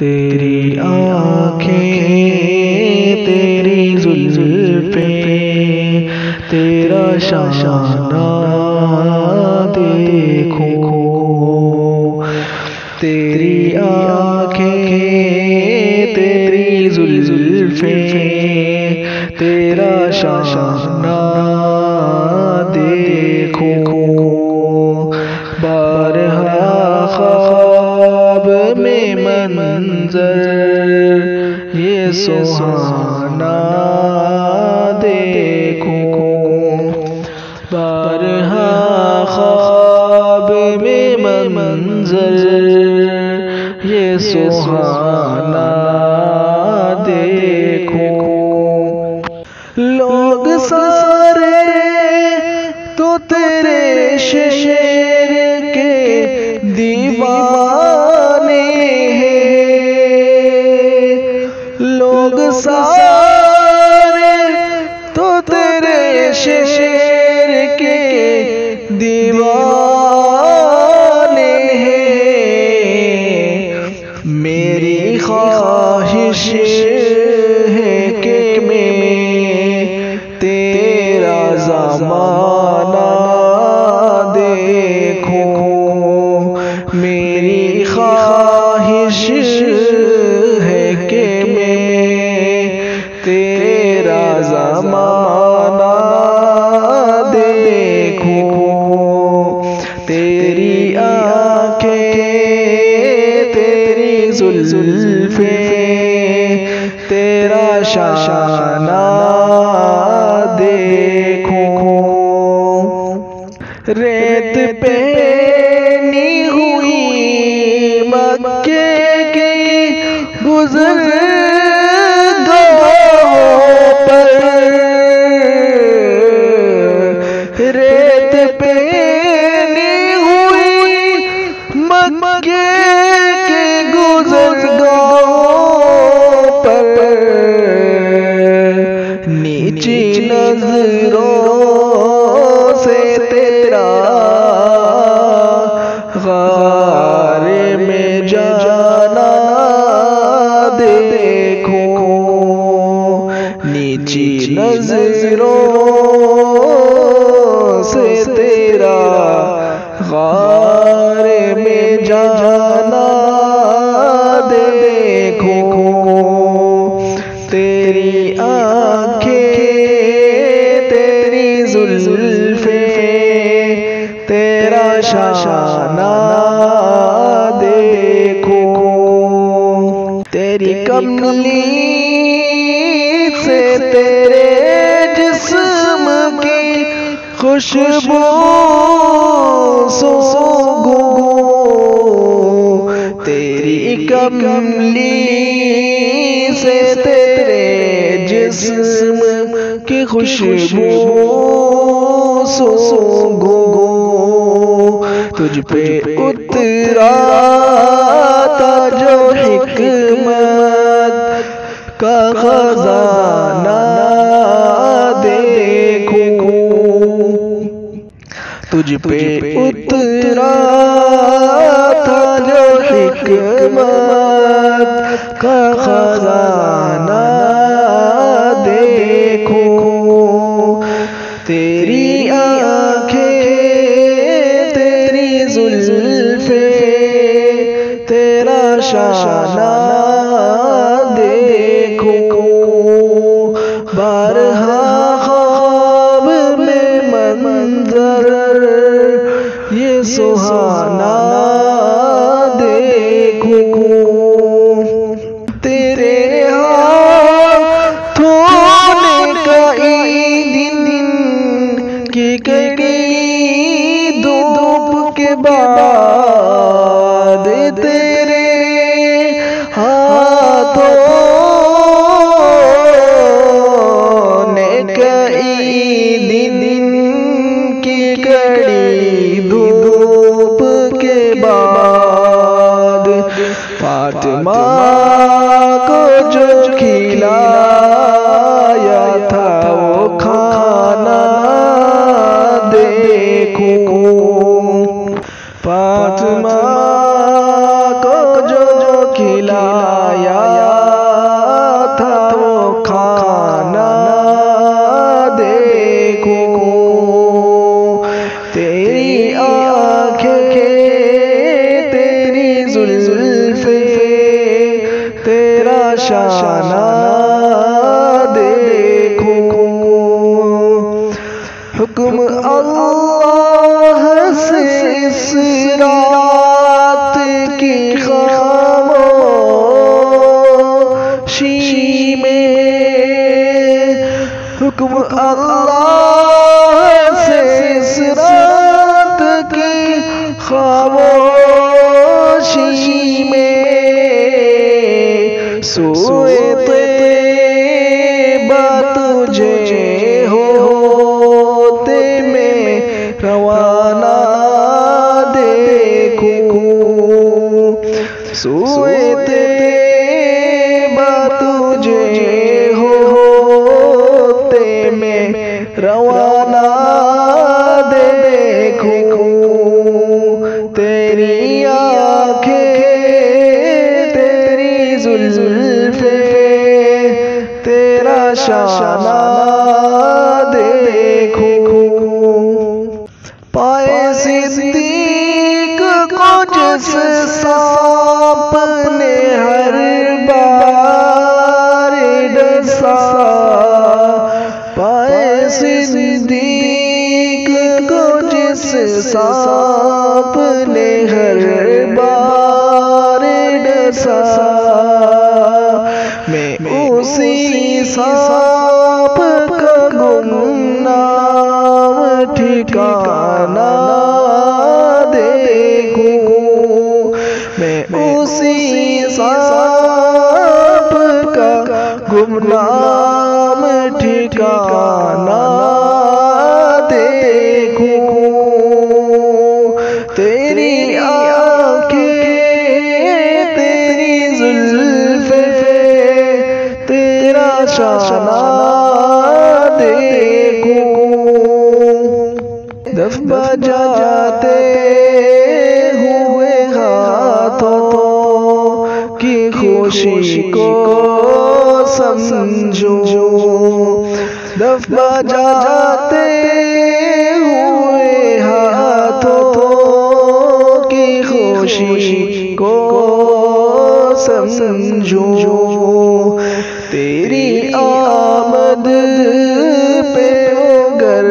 तेरी आँखें तेरी जुल्फ़ें तेरा शाना देखूं। तेरी आँखें तेरी जुल्फ़ें तेरा शाना देखूं। बारहा ख्वाब में मंज़र ये सुहाना देखूं। बारहा ख्वाब में मंज़र ये सुहाना देखूं। लोग सारे तो तेरे शेर के दीवाने हैं। लोग सारे तो तेरे शेर के दीवाने हैं। मेरी ख्वाहिश है कि मैं तेरा ज़माना देखूं। मेरी ख्वाहिश है कि मैं तेरा ज़माना देखूं। तेरी आँखें तेरी जुल्फ़ें तेरा शाना देखूं। रेत पे नी हुई मक्के की गुज़रगाहों पर। रेत पे नी हुई मक्के की गुज़रगाहों पर। नीची नज़रों से तेरा ग़ारे में जाना देखूं। नीची नज़रों से तेरा ग़ारे में जाना देखूं। तेरी आँखें तेरी जुल्फ़ें तेरा शाना देखूं। तेरी कमली से तेरे जिस्म की खुशबू सूंघूं। तेरी कमली से तेरे जिस्म की खुशबू सूंघूं। तुझ पे उतरा था जो हिकमत का खजाना देखूं। तुझ पे उतरा था जो हिकमत का खजाना देखूं। तेरी आँखें तेरी जुल्फ़ें तेरा शाना देखूं। बारहा ख्वाब में मंज़र ये सुहाना देखूं। तेरे हाथों ने कई दिन की कड़ी धूप के बाद तेरे हाथों ने कई दिन की कड़ी धूप के बाद फातिमा को जो खिलाया था वो खाना देखूं। फातिमा को जो खिलाया शाना देखो। हुक्म अल्लाह से इस रात की खामोशी में, हुक्म अल्लाह से इस रात की खामोशी में सोए तैयबा तुझे होते में रवाना देखूं। सोए तैयबा तुझे होते में रवाना देखूं। तेरी आँखें तेरी जुल्फ़े तेरा शाना देखूं। पाए सिद्दीक को जिस सांप ने हर बार डसा, पाए सिद्दीक को जिस सांप ने हर बार डसा, मैं उसी सांप का गुमनाम ठिकाना देखूं। मैं उसी सांप का गुमनाम ठिकाना देखूं। तेरी आँखें तेरी जुल्फ़े तेरा शाना देखूं। दफ बजाते हुए हाथों की खुशी को समझो। दफ बजाते हुए हाथों की खुशी को समझो। तेरी आमद पे गर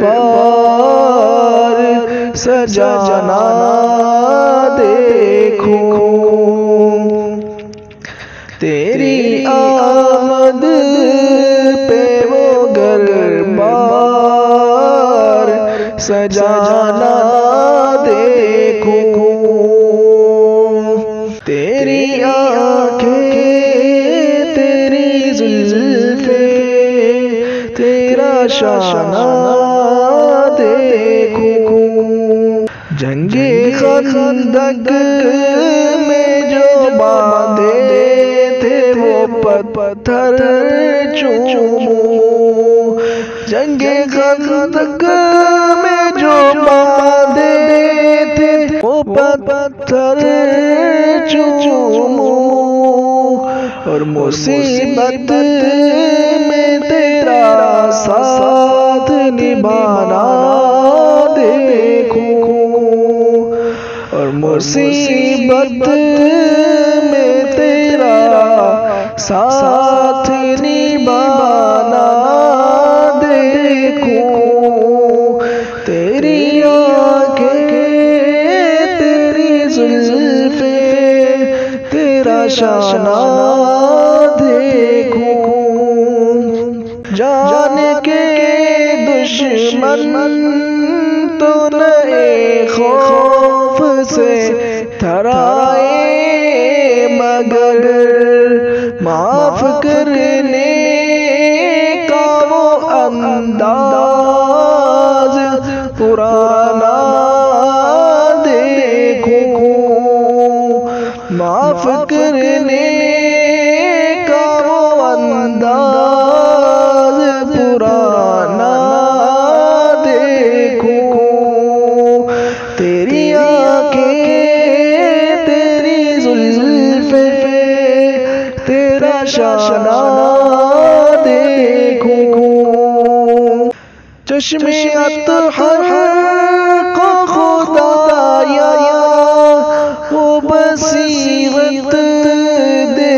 बार सजाना देखूं। तेरी आमद पे वो गर बार सजाना देखूं। तेरी आँखें तेरी जुल्फ़े तेरा शाना देखूं। जंगे खंदक में जो बांधे थे वो पत्थर चूमूं। जंगे खंदक में जो बांधे थे वो पत्थर चूमूं। और मुसीबत में तेरा साथ निभाना देखूं। और मुसीबत में तेरा साथ निभाना देखूं। तेरी आँखें तेरी जुल्फ़े तेरा शाना देखूं। जान के दुश्मन तो नए खौफ से थराए, मगर माफ करने का वो अंदाज पुराना देखूं। माफ करने का वो अंदाज पुराना देखूं। तेरी आँखें तेरी जुल्फ़े तेरा शाना देखूं। चश्मे अतहर को खुदाया वो बसीरत दे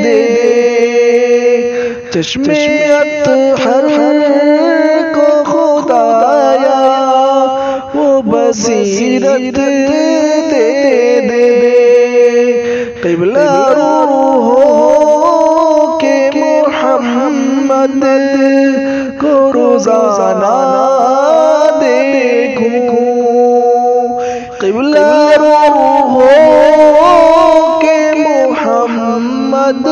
दे। चश्मे अत्हर को खुदाया वो बसीरत दे दे। क़िबला हो के मोहम्मद को रोज़ाना देखूं। क़िबला हो के मोहम्मद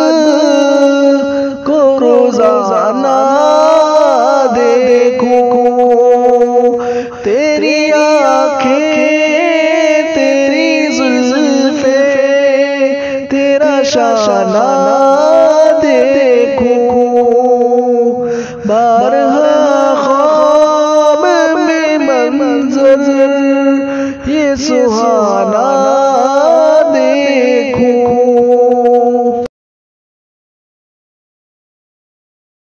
को रोज़ाना देखूं। तेरी आँखें तेरी जुल्फ़े तेरा शाना देखूं। बारहा ख्वाब में मंज़र ये सुहाना देखूं।